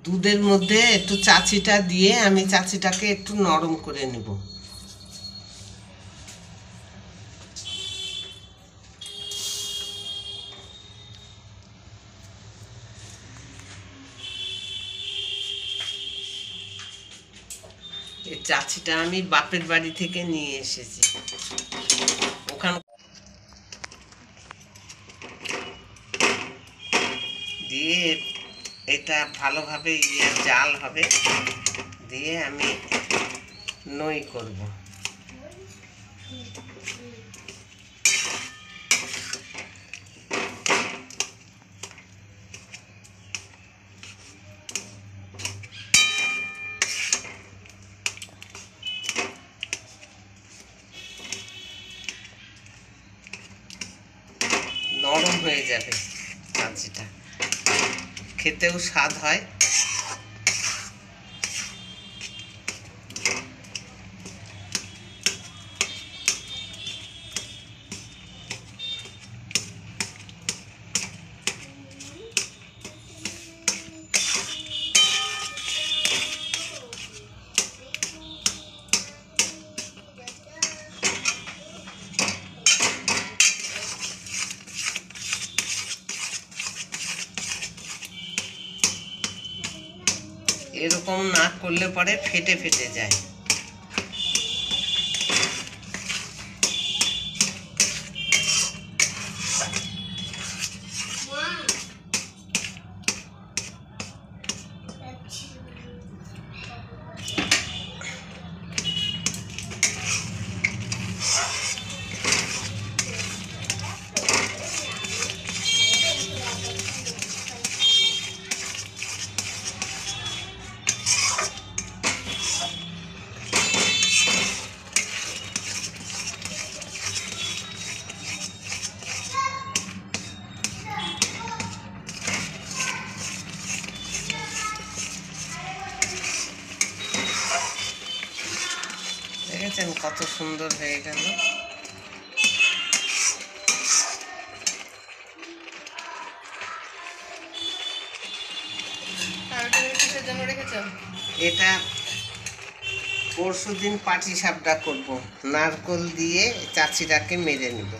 দুধের মধ্যে একটু চাচিটা দিয়ে আমি চাচিটাকে একটু নরম করে নেব। এই চাচিটা আমি বাপের বাড়ি থেকে নিয়ে এসেছি, ওখান দিয়ে এটা ভালোভাবে জাল হবে, দিয়ে আমি নই করব। নরম হয়ে যাবে চাচিটা, খেতেও স্বাদ হয়। এরকম না করলে পরে ফেটে ফেটে যায়। দেখেছেন কত সুন্দর হয়ে গেল। এটা পরশুদিন পাটিসাপটা করব, নারকোল দিয়ে চাচিটাকে মেরে নেব।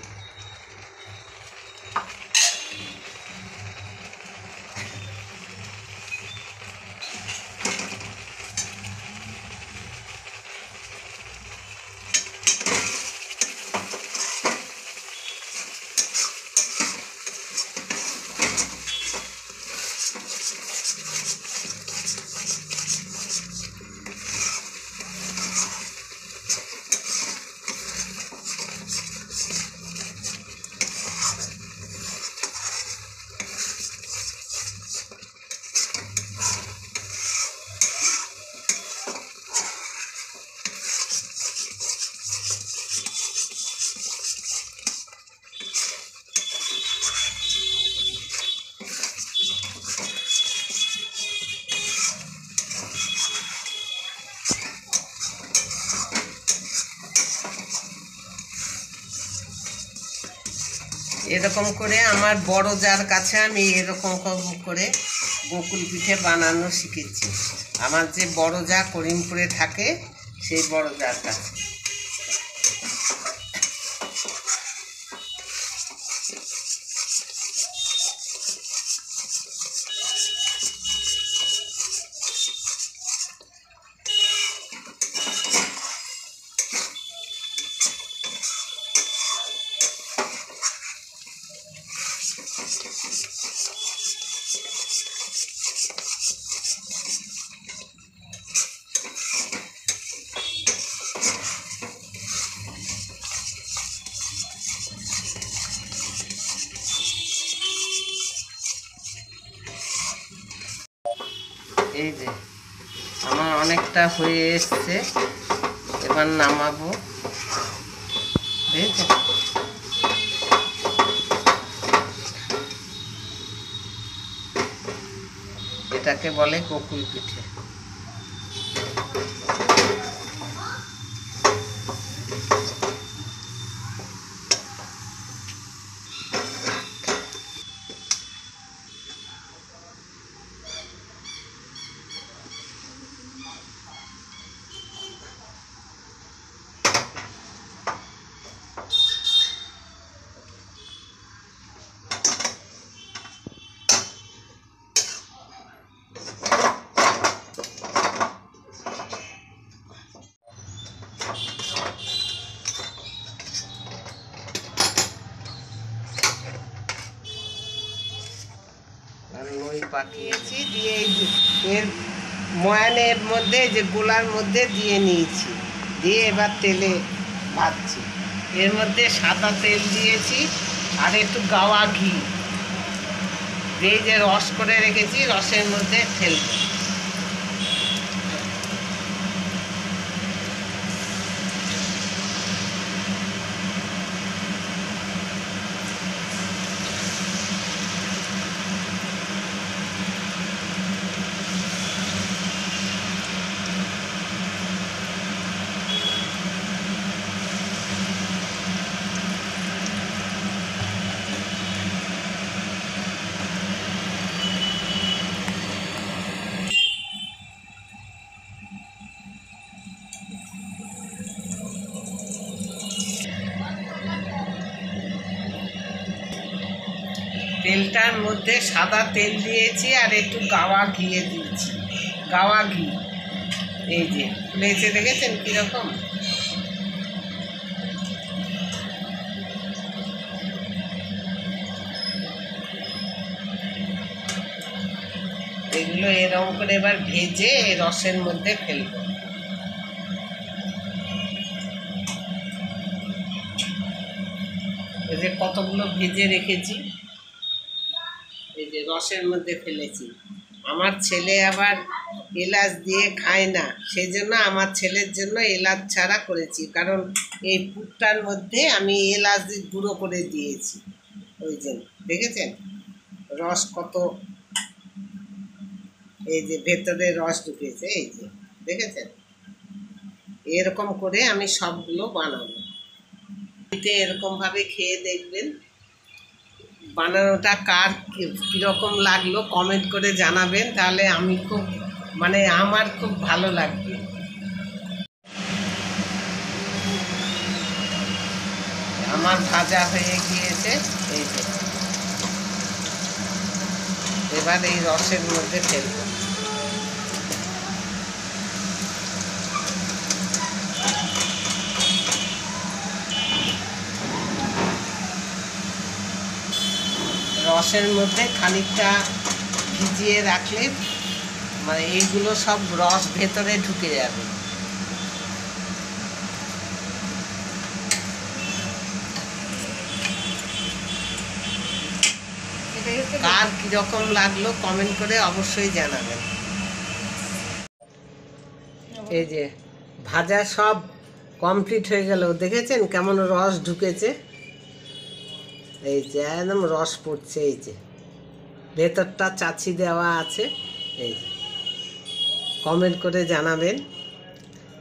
এরকম করে আমার বড় জার কাছে আমি এরকম করে বকুল পিঠে বানানো শিখেছি। আমার যে বড় জা করিমপুরে থাকে, সেই বড় জার কাছে। এই যে আমার অনেকটা হয়ে এসছে, এবার নামাবো। বুঝেছেন, এটাকে বলে বকুল পিঠে। পাকিয়েছি, দিয়ে এর ময়ানের মধ্যে যে গোলার মধ্যে দিয়ে নিয়েছি, দিয়ে এবার তেলে ভাজছি। এর মধ্যে সাদা তেল দিয়েছি আর একটু গাওয়া ঘি দিয়ে যে রস করে রেখেছি রসের মধ্যে ফেলব। তেলটার মধ্যে সাদা তেল দিয়েছি আর একটু গাওয়া ঘিয়ে দিয়েছি, গাওয়া ঘি। এই যে ফুলেছে, দেখেছেন কীরকম? এগুলো এরকম করে এবার ভেজে এই রসের মধ্যে ফেলবো। এই যে কতগুলো ভেজে রেখেছি, এই যে রসের মধ্যে ফেলেছি। আমার ছেলে আবার এলাচ দিয়ে খায় না, সেই জন্য আমার ছেলের জন্য এলাচ ছাড়া করেছি, কারণ এই পুরটার মধ্যে আমি এলাচ গুঁড়ো করে দিয়েছি। ওই জন্য দেখেছেন রস কত, এই যে ভেতরে রস ঢুকেছে, এই যে দেখেছেন। এরকম করে আমি সবগুলো বানাবো। এরকমভাবে খেয়ে দেখবেন, বানানোটা কার কীরকম লাগলো কমেন্ট করে জানাবেন, তাহলে আমি খুব আমার খুব ভালো লাগবে। আমার ভাজা হয়ে গিয়েছে, এই যে এবার এই রসের মধ্যে ফেলবো। রসের মধ্যে খানিকটা ভিজিয়ে রাখলে এইগুলো সব রস ভেতরে ঢুকে যাবে। কার কীরকম লাগলো কমেন্ট করে অবশ্যই জানাবেন। এই যে ভাজা সব কমপ্লিট হয়ে গেল, দেখেছেন কেমন রস ঢুকেছে? এই যে একদম রস পড়ছে, এই যে ভেতরটা চাচি দেওয়া আছে। এই যে কমেন্ট করে জানাবেন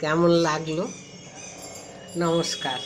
কেমন লাগলো। নমস্কার।